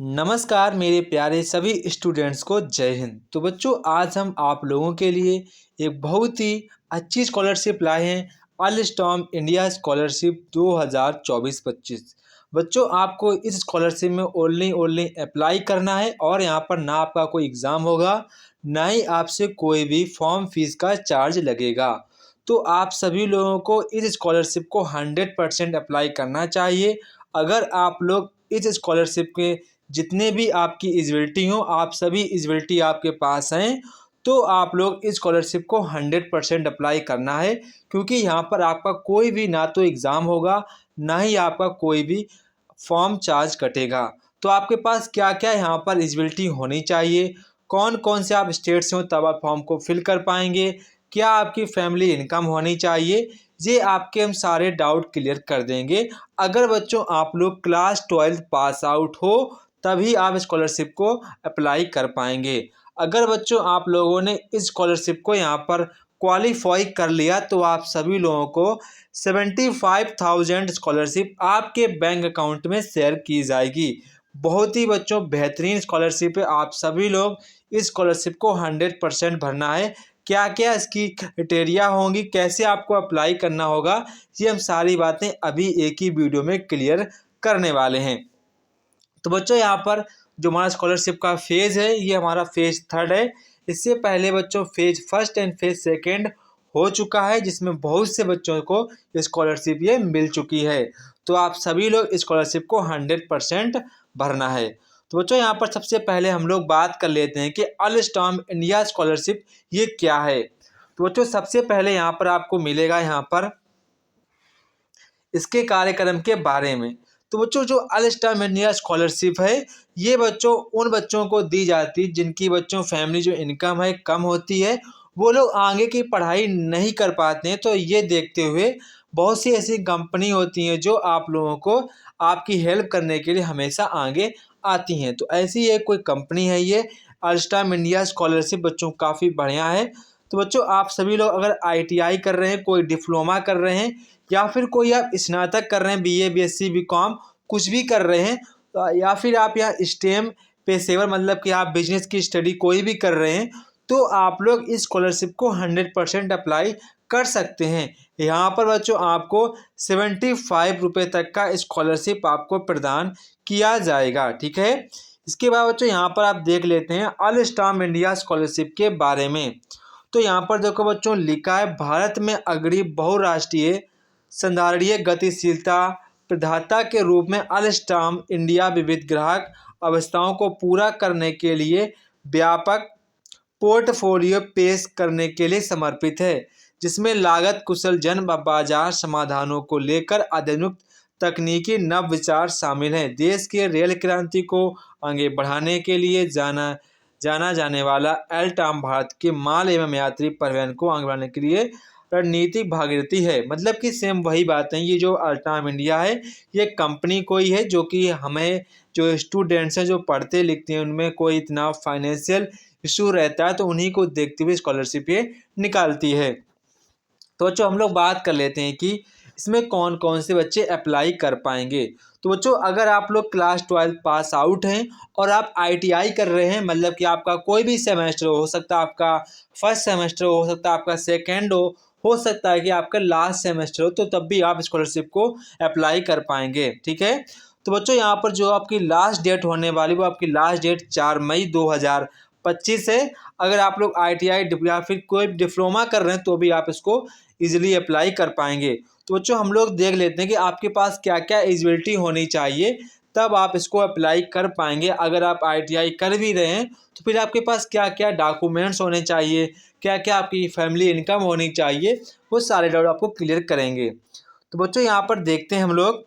नमस्कार मेरे प्यारे सभी स्टूडेंट्स को जय हिंद। तो बच्चों, आज हम आप लोगों के लिए एक बहुत ही अच्छी स्कॉलरशिप लाए हैं, अलस्टॉम इंडिया स्कॉलरशिप 2024-25। बच्चों, आपको इस स्कॉलरशिप में ओनली अप्लाई करना है और यहाँ पर ना आपका कोई एग्ज़ाम होगा, ना ही आपसे कोई भी फॉर्म फीस का चार्ज लगेगा। तो आप सभी लोगों को इस स्कॉलरशिप को 100% अप्लाई करना चाहिए। अगर आप लोग इस स्कॉलरशिप के जितने भी आपकी एलिजिबिलिटी हो, आप सभी एलिजिबिलिटी आपके पास हैं, तो आप लोग इस स्कॉलरशिप को 100% अप्लाई करना है, क्योंकि यहाँ पर आपका कोई भी ना तो एग्ज़ाम होगा, ना ही आपका कोई भी फॉर्म चार्ज कटेगा। तो आपके पास क्या क्या यहाँ पर एलिजिबिलिटी होनी चाहिए, कौन कौन से आप स्टेट से हो तब आप फॉर्म को फिल कर पाएंगे, क्या आपकी फैमिली इनकम होनी चाहिए, ये आपके हम सारे डाउट क्लियर कर देंगे। अगर बच्चों आप लोग क्लास 12 पास आउट हो तभी आप स्कॉलरशिप को अप्लाई कर पाएंगे। अगर बच्चों आप लोगों ने इस स्कॉलरशिप को यहाँ पर क्वालिफाई कर लिया तो आप सभी लोगों को 75,000 स्कॉलरशिप आपके बैंक अकाउंट में शेयर की जाएगी। बहुत ही बच्चों बेहतरीन स्कॉलरशिप है। आप सभी लोग इस स्कॉलरशिप को 100% भरना है। क्या क्या इसकी क्राइटेरिया होंगी, कैसे आपको अप्लाई करना होगा, ये हम सारी बातें अभी एक ही वीडियो में क्लियर करने वाले हैं। तो बच्चों, यहाँ पर जो हमारा स्कॉलरशिप का फेज़ है, ये हमारा फेज़ 3 है। इससे पहले बच्चों फेज़ 1 एंड फेज़ 2 हो चुका है, जिसमें बहुत से बच्चों को स्कॉलरशिप ये मिल चुकी है। तो आप सभी लोग स्कॉलरशिप को 100% भरना है। तो बच्चों, यहाँ पर सबसे पहले हम लोग बात कर लेते हैं कि अलस्टॉम इंडिया स्कॉलरशिप ये क्या है। तो बच्चों, सबसे पहले यहाँ पर आपको मिलेगा यहाँ पर इसके कार्यक्रम के बारे में। तो बच्चों, जो अलस्टॉम इंडिया स्कॉलरशिप है, ये बच्चों उन बच्चों को दी जाती है जिनकी बच्चों फैमिली जो इनकम है कम होती है, वो लोग आगे की पढ़ाई नहीं कर पाते हैं। तो ये देखते हुए बहुत सी ऐसी कंपनी होती हैं जो आप लोगों को आपकी हेल्प करने के लिए हमेशा आगे आती हैं। तो ऐसी एक कोई कंपनी है ये अलस्टॉम इंडिया स्कॉलरशिप। बच्चों काफ़ी बढ़िया है। तो बच्चों, आप सभी लोग अगर ITI कर रहे हैं, कोई डिप्लोमा कर रहे हैं, या फिर कोई आप स्नातक कर रहे हैं, BA BSc BCom कुछ भी कर रहे हैं, या फिर आप यहाँ स्टेम पेशेवर मतलब कि आप बिजनेस की स्टडी कोई भी कर रहे हैं, तो आप लोग इस स्कॉलरशिप को 100% अप्लाई कर सकते हैं। यहाँ पर बच्चों आपको 75 रुपये तक का स्कॉलरशिप आपको प्रदान किया जाएगा। ठीक है। इसके बाद बच्चों यहाँ पर आप देख लेते हैं अलस्टॉम इंडिया स्कॉलरशिप के बारे में। तो यहाँ पर देखो बच्चों लिखा है, भारत में अग्रणी बहुराष्ट्रीय संधारणीय गतिशीलता प्रदाता के रूप में अलस्टॉम इंडिया विविध ग्राहक अवस्थाओं को पूरा करने के लिए व्यापक पोर्टफोलियो पेश करने के लिए समर्पित है, जिसमें लागत कुशल जन बाजार समाधानों को लेकर आधुनिक तकनीकी नव विचार शामिल हैं। देश के रेल क्रांति को आगे बढ़ाने के लिए जाना जाने वाला अलस्टॉम भारत के माल एवं यात्री परिवहन को आगे बढ़ाने के लिए रणनीतिक भागीरथी है। मतलब कि सेम वही बात है। ये जो अलस्टॉम इंडिया है, ये कंपनी कोई है जो कि हमें जो स्टूडेंट्स हैं जो पढ़ते लिखते हैं उनमें कोई इतना फाइनेंशियल इशू रहता है, तो उन्हीं को देखते हुए स्कॉलरशिप ये निकालती है। तो बच्चों हम लोग बात कर लेते हैं कि इसमें कौन कौन से बच्चे अप्लाई कर पाएंगे। तो बच्चों, अगर आप लोग क्लास 12 पास आउट हैं और आप ITI कर रहे हैं, मतलब कि आपका कोई भी सेमेस्टर हो सकता है, आपका फर्स्ट सेमेस्टर हो सकता है, आपका सेकेंड हो सकता है कि आपका लास्ट सेमेस्टर हो, तो तब भी आप स्कॉलरशिप को अप्लाई कर पाएंगे। ठीक है। तो बच्चों, यहाँ पर जो आपकी लास्ट डेट होने वाली वो आपकी लास्ट डेट 4 मई 2025 है। अगर आप लोग ITI या फिर कोई डिप्लोमा कर रहे हैं तो भी आप इसको इजीली अप्लाई कर पाएंगे। तो बच्चों हम लोग देख लेते हैं कि आपके पास क्या क्या एलिजिबिलिटी होनी चाहिए, तब आप इसको अप्लाई कर पाएंगे। अगर आप ITI कर भी रहे हैं तो फिर आपके पास क्या क्या डॉक्यूमेंट्स होने चाहिए, क्या क्या आपकी फैमिली इनकम होनी चाहिए, वो सारे डाउट आपको क्लियर करेंगे। तो बच्चों यहाँ पर देखते हैं हम लोग।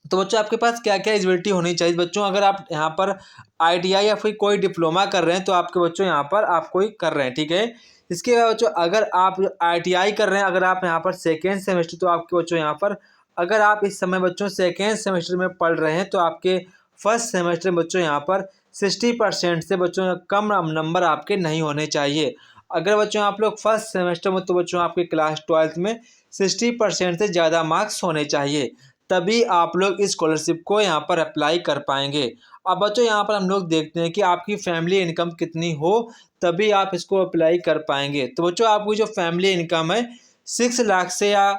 तो बच्चों आपके पास क्या क्या एलिजिबिलिटी होनी चाहिए। बच्चों अगर आप यहाँ पर ITI या फिर कोई डिप्लोमा कर रहे हैं तो आपके बच्चों यहाँ पर आप कोई कर रहे हैं। ठीक है। इसके बाद बच्चों अगर आप ITI कर रहे हैं, अगर आप यहाँ पर सेकेंड सेमेस्टर, तो आपके बच्चों यहाँ पर अगर आप इस समय बच्चों सेकेंड सेमेस्टर में पढ़ रहे हैं तो आपके फर्स्ट सेमेस्टर में बच्चों यहाँ पर 60% से बच्चों कम नंबर आपके नहीं होने चाहिए। अगर बच्चों आप लोग फर्स्ट सेमेस्टर में, तो बच्चों आपके क्लास 12 में 60% से ज़्यादा मार्क्स होने चाहिए, तभी आप लोग इस स्कॉलरशिप को यहाँ पर अप्लाई कर पाएंगे। अब बच्चों यहाँ पर हम लोग देखते हैं कि आपकी फैमिली इनकम कितनी हो तभी आप इसको अप्लाई कर पाएंगे। तो बच्चों आपकी जो फैमिली इनकम है 6 लाख से या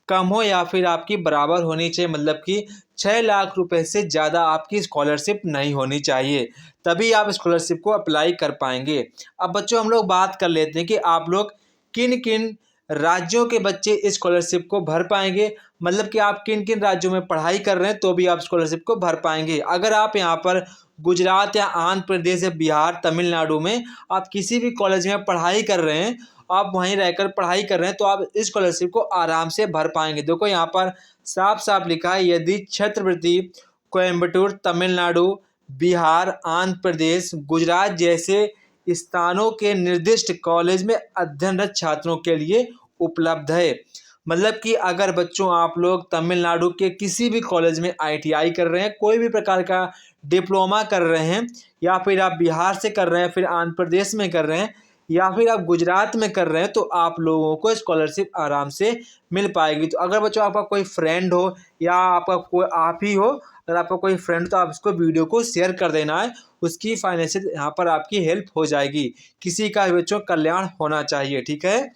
कम हो या फिर आपकी बराबर होनी चाहिए, मतलब कि 6 लाख रुपए से ज़्यादा आपकी स्कॉलरशिप नहीं होनी चाहिए, तभी आप स्कॉलरशिप को अप्लाई कर पाएंगे। अब बच्चों हम लोग बात कर लेते हैं कि आप लोग किन किन राज्यों के बच्चे इस स्कॉलरशिप को भर पाएंगे, मतलब कि आप किन किन राज्यों में पढ़ाई कर रहे हैं तो भी आप स्कॉलरशिप को भर पाएंगे। अगर आप यहाँ पर गुजरात या आंध्र प्रदेश या बिहार तमिलनाडु में आप किसी भी कॉलेज में पढ़ाई कर रहे हैं, आप वहीं रहकर पढ़ाई कर रहे हैं तो आप इस स्कॉलरशिप को आराम से भर पाएंगे। देखो यहाँ पर साफ साफ लिखा है, यदि छत्रपति कोयम्बटूर तमिलनाडु बिहार आंध्र प्रदेश गुजरात जैसे स्थानों के निर्दिष्ट कॉलेज में अध्ययनरत छात्रों के लिए उपलब्ध है। मतलब कि अगर बच्चों आप लोग तमिलनाडु के किसी भी कॉलेज में ITI कर रहे हैं, कोई भी प्रकार का डिप्लोमा कर रहे हैं, या फिर आप बिहार से कर रहे हैं, फिर आंध्र प्रदेश में कर रहे हैं, या फिर आप गुजरात में कर रहे हैं, तो आप लोगों को स्कॉलरशिप आराम से मिल पाएगी। तो अगर बच्चों आपका कोई फ्रेंड हो या आपका कोई आप ही हो, अगर आपका कोई फ्रेंड, तो आप इसको वीडियो को शेयर कर देना है, उसकी फाइनेंशियल यहाँ पर आपकी हेल्प हो जाएगी। किसी का भी बच्चों कल्याण होना चाहिए, ठीक है।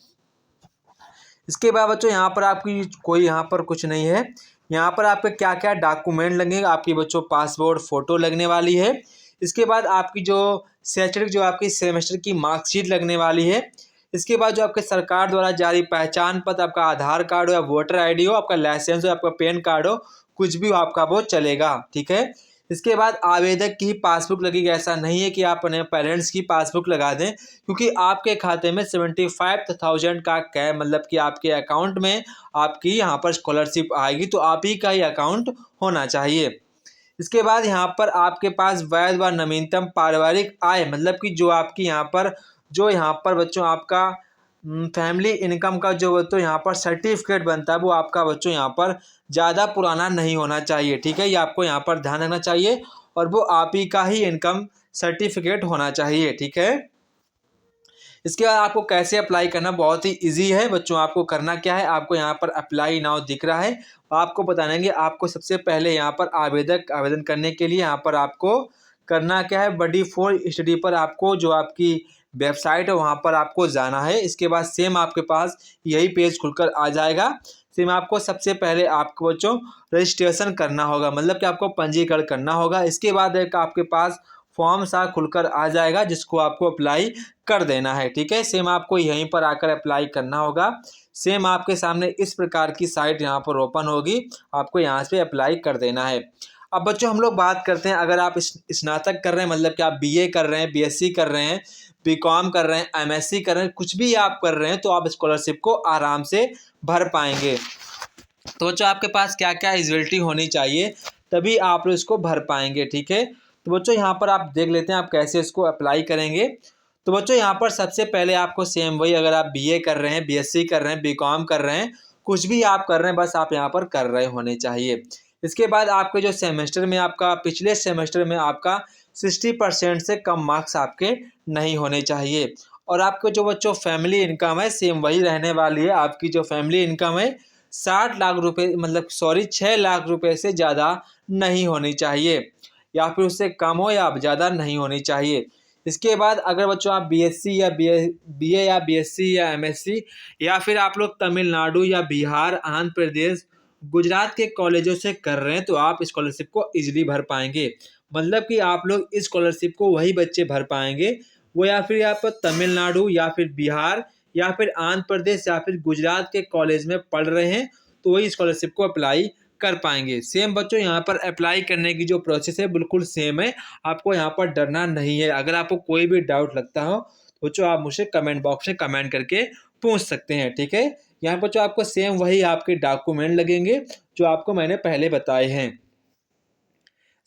इसके बाद बच्चों यहाँ पर आपकी कोई यहाँ पर कुछ नहीं है। यहाँ पर आपके क्या क्या डॉक्यूमेंट लगेंगे, आपकी बच्चों पासपोर्ट फ़ोटो लगने वाली है। इसके बाद आपकी जो शैक्षणिक जो आपकी सेमेस्टर की मार्कशीट लगने वाली है। इसके बाद जो आपके सरकार द्वारा जारी पहचान पत्र, आपका आधार कार्ड हो या वोटर ID हो, आपका लाइसेंस हो, आपका पैन कार्ड हो, कुछ भी हो आपका वो चलेगा, ठीक है। इसके बाद आवेदक की पासबुक लगेगी। ऐसा नहीं है कि आप अपने पेरेंट्स की पासबुक लगा दें, क्योंकि आपके खाते में 75,000 का कैश, मतलब कि आपके अकाउंट में आपकी यहाँ पर स्कॉलरशिप आएगी, तो आप ही का ही अकाउंट होना चाहिए। इसके बाद यहाँ पर आपके पास वैध व नवीनतम पारिवारिक आय, मतलब कि जो यहाँ पर बच्चों आपका फैमिली इनकम का जो बच्चों यहाँ पर सर्टिफिकेट बनता है, वो आपका बच्चों यहाँ पर ज़्यादा पुराना नहीं होना चाहिए, ठीक है। ये आपको यहाँ पर ध्यान रखना चाहिए, और वो आप ही का ही इनकम सर्टिफिकेट होना चाहिए, ठीक है। इसके बाद आपको कैसे अप्लाई करना, बहुत ही इजी है बच्चों। आपको करना क्या है, आपको यहाँ पर अप्लाई नाउ दिख रहा है, आपको बताएंगे। आपको सबसे पहले यहाँ पर आवेदन करने के लिए यहाँ पर आपको करना क्या है, बडी फॉर स्टडी पर आपको जो आपकी वेबसाइट है वहाँ पर आपको जाना है। इसके बाद सेम आपके पास यही पेज खुलकर आ जाएगा। सेम आपको सबसे पहले आपको बच्चों रजिस्ट्रेशन करना होगा, मतलब कि आपको पंजीकरण करना होगा। इसके बाद एक आपके पास फॉर्म सा खुलकर आ जाएगा, जिसको आपको अप्लाई कर देना है, ठीक है। सेम आपको यहीं पर आकर अप्लाई करना होगा। सेम आपके सामने इस प्रकार की साइट यहाँ पर ओपन होगी, आपको यहाँ से अप्लाई कर देना है। अब बच्चों हम लोग बात करते हैं, अगर आप स्नातक कर रहे हैं, मतलब कि आप BA कर रहे हैं, BSc कर रहे हैं, BCom कर रहे हैं, MSc कर रहे हैं, कुछ भी आप कर रहे हैं, तो आप स्कॉलरशिप को आराम से भर पाएंगे। तो बच्चों आपके पास क्या क्या एलिजिबिलिटी होनी चाहिए, तभी आप लोग इसको भर पाएंगे, ठीक है। तो बच्चों यहाँ पर आप देख लेते हैं आप कैसे इसको अप्लाई करेंगे। तो बच्चों यहाँ पर सबसे पहले आपको सेम वही, अगर आप BA कर रहे हैं, BSc कर रहे हैं, BCom कर रहे हैं, कुछ भी आप कर रहे हैं, बस आप यहाँ पर कर रहे होने चाहिए। इसके बाद आपके जो सेमेस्टर में आपका पिछले सेमेस्टर में आपका 60% से कम मार्क्स आपके नहीं होने चाहिए। और आपको जो बच्चों फैमिली इनकम है सेम वही रहने वाली है। आपकी जो फैमिली इनकम है 60 लाख रुपए, मतलब 6 लाख रुपए से ज़्यादा नहीं होनी चाहिए, या फिर उससे कम हो या ज़्यादा नहीं होनी चाहिए। इसके बाद अगर बच्चों आप BSc या BA या BSc या MSc या फिर आप लोग तमिलनाडु या बिहार आंध्र प्रदेश गुजरात के कॉलेजों से कर रहे हैं, तो आप स्कॉलरशिप को इजीली भर पाएंगे। मतलब कि आप लोग इस स्कॉलरशिप को वही बच्चे भर पाएंगे, वो या फिर आप तमिलनाडु या फिर बिहार या फिर आंध्र प्रदेश या फिर गुजरात के कॉलेज में पढ़ रहे हैं, तो वही स्कॉलरशिप को अप्लाई कर पाएंगे। सेम बच्चों यहाँ पर अप्लाई करने की जो प्रोसेस है बिल्कुल सेम है, आपको यहाँ पर डरना नहीं है। अगर आपको कोई भी डाउट लगता हो तो बच्चों आप मुझे कमेंट बॉक्स में कमेंट करके पूछ सकते हैं, ठीक है। यहाँ पर जो आपको सेम वही आपके डॉक्यूमेंट लगेंगे जो आपको मैंने पहले बताए हैं,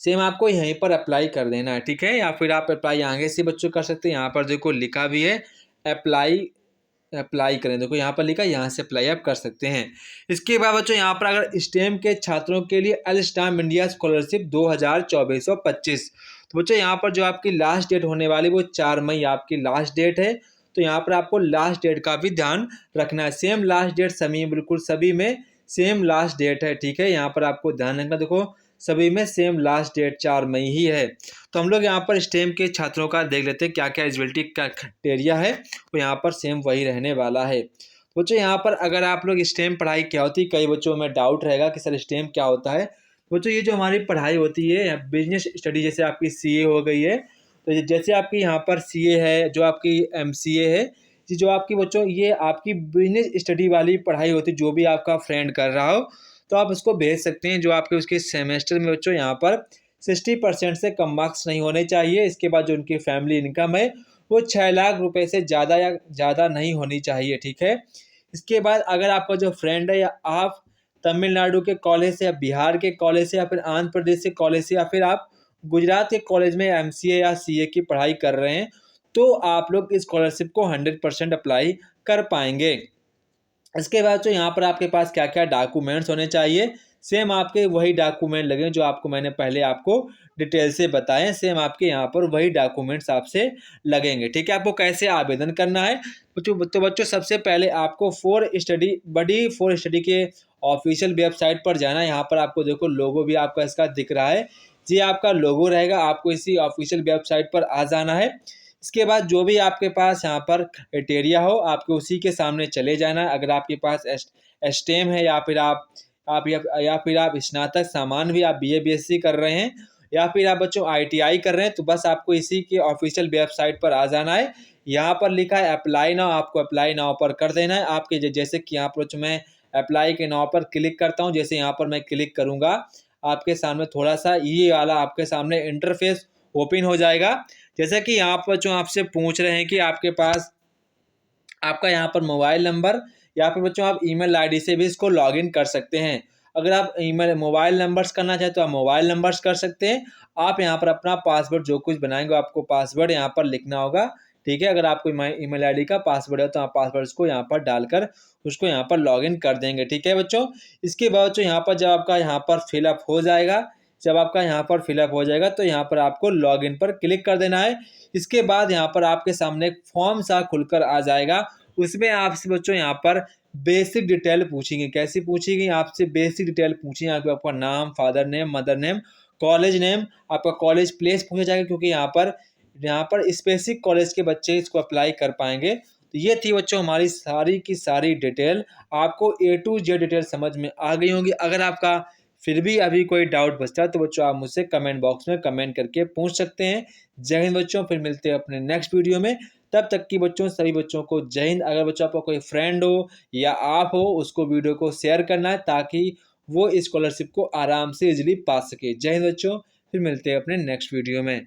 सेम आपको यहीं पर अप्लाई कर देना है, ठीक है। या फिर आप अप्लाई आगे से बच्चों कर सकते हैं। यहाँ पर देखो लिखा भी है अप्लाई करें, देखो यहाँ पर लिखा है, यहाँ से अप्लाई आप कर सकते हैं। इसके बाद बच्चों यहाँ पर अगर स्टेम के छात्रों के लिए अल-स्टेम इंडिया स्कॉलरशिप 2024-25, तो बच्चों यहाँ पर जो आपकी लास्ट डेट होने वाली वो 4 मई आपकी लास्ट डेट है। तो यहाँ पर आपको लास्ट डेट का भी ध्यान रखना है। सेम लास्ट डेट सभी बिल्कुल सभी में सेम लास्ट डेट है, ठीक है। यहाँ पर आपको ध्यान रखना, देखो सभी में सेम लास्ट डेट 4 मई ही है। तो हम लोग यहाँ पर स्टेम के छात्रों का देख लेते हैं क्या क्या एलिजिबिलिटी का क्राइटेरिया है, तो यहाँ पर सेम वही रहने वाला है। बच्चों यहाँ पर अगर आप लोग स्टेम पढ़ाई क्या होती है, कई बच्चों में डाउट रहेगा कि सर स्टेम क्या होता है। बच्चों ये जो हमारी पढ़ाई होती है बिजनेस स्टडी, जैसे आपकी सीए हो गई है, तो जैसे आपकी यहाँ पर सीए है, जो आपकी एमसीए है, जो आपकी बच्चों ये आपकी बिजनेस स्टडी वाली पढ़ाई होती है। जो भी आपका फ्रेंड कर रहा हो तो आप उसको भेज सकते हैं। जो आपके उसके सेमेस्टर में बच्चों यहाँ पर 60% से कम मार्क्स नहीं होने चाहिए। इसके बाद जो उनकी फैमिली इनकम है वो 6 लाख रुपए से ज़्यादा या ज़्यादा नहीं होनी चाहिए, ठीक है। इसके बाद अगर आपका जो फ्रेंड है, या आप तमिलनाडु के कॉलेज से, या बिहार के कॉलेज से, या फिर आंध्र प्रदेश के कॉलेज से, या फिर आप गुजरात के कॉलेज में एमसीए या सीए की पढ़ाई कर रहे हैं, तो आप लोग इस स्कॉलरशिप को 100% अप्लाई कर पाएंगे। इसके बाद जो यहाँ पर आपके पास क्या क्या डॉक्यूमेंट्स होने चाहिए, सेम आपके वही डॉक्यूमेंट लगे जो आपको मैंने पहले आपको डिटेल से बताएं। सेम आपके यहाँ पर वही डॉक्यूमेंट्स आपसे लगेंगे, ठीक है। आपको कैसे आवेदन करना है, तो बच्चों सबसे पहले आपको फॉर स्टडी के ऑफिशियल वेबसाइट पर जाना है। यहाँ पर आपको देखो लोगो भी आपका इसका दिख रहा है, ये आपका लोगो रहेगा। आपको इसी ऑफिशियल वेबसाइट पर आ जाना है। इसके बाद जो भी आपके पास यहाँ पर क्राइटेरिया हो, आपको उसी के सामने चले जाना है। अगर आपके पास स्टेम है, या फिर या फिर आप स्नातक सामान्य भी, आप बीए बीएससी कर रहे हैं, या फिर आप बच्चों आईटीआई कर रहे हैं, तो बस आपको इसी के ऑफिशियल वेबसाइट पर आ जाना है। यहाँ पर लिखा है अप्लाई नाउ, आपको अप्लाई नाउ पर कर देना है। आपके जैसे कि यहाँ पर मैं अप्लाई के नाउ पर क्लिक करता हूँ, जैसे यहाँ पर मैं क्लिक करूँगा, आपके सामने थोड़ा सा ये वाला आपके सामने इंटरफेस ओपन हो जाएगा। जैसे कि यहाँ पर जो आपसे पूछ रहे हैं कि आपके पास आपका यहाँ पर मोबाइल नंबर, या फिर बच्चों आप ईमेल आईडी से भी इसको लॉगिन कर सकते हैं। अगर आप ईमेल मोबाइल नंबर्स करना चाहें तो आप मोबाइल नंबर्स कर सकते हैं। आप यहाँ पर अपना पासवर्ड जो कुछ बनाएंगे, आपको पासवर्ड यहाँ पर लिखना होगा, ठीक है। अगर आपको ईमेल आईडी का पासवर्ड है तो आप पासवर्ड को यहाँ पर डालकर उसको यहाँ पर लॉगिन कर देंगे, ठीक है बच्चों। इसके बाद जो यहाँ पर जब आपका यहाँ पर फिलअप हो जाएगा, तो यहाँ पर आपको लॉगिन पर क्लिक कर देना है। इसके बाद यहाँ पर आपके सामने एक फॉर्म सा खुलकर आ जाएगा। उसमें आपसे बच्चों यहाँ पर बेसिक डिटेल पूछेंगे। कैसी पूछेंगी? आपसे बेसिक डिटेल पूछेंगे। आपका नाम, father name, mother name, college name, आपका कॉलेज प्लेस पूछा जाएगा, क्योंकि यहाँ पर स्पेसिफिक कॉलेज के बच्चे इसको अप्लाई कर पाएंगे। तो ये थी बच्चों हमारी सारी की सारी डिटेल। आपको A to Z डिटेल समझ में आ गई होंगी। अगर आपका फिर भी अभी कोई डाउट बचता है तो बच्चों आप मुझसे कमेंट बॉक्स में कमेंट करके पूछ सकते हैं। जय हिंद बच्चों, फिर मिलते हैं अपने नेक्स्ट वीडियो में। तब तक की बच्चों सभी बच्चों को जय हिंद। अगर बच्चों आपका कोई फ्रेंड हो या आप हो, उसको वीडियो को शेयर करना है ताकि वो इस स्कॉलरशिप को आराम से इजीली पा सके। जय हिंद बच्चों, फिर मिलते हैं अपने नेक्स्ट वीडियो में।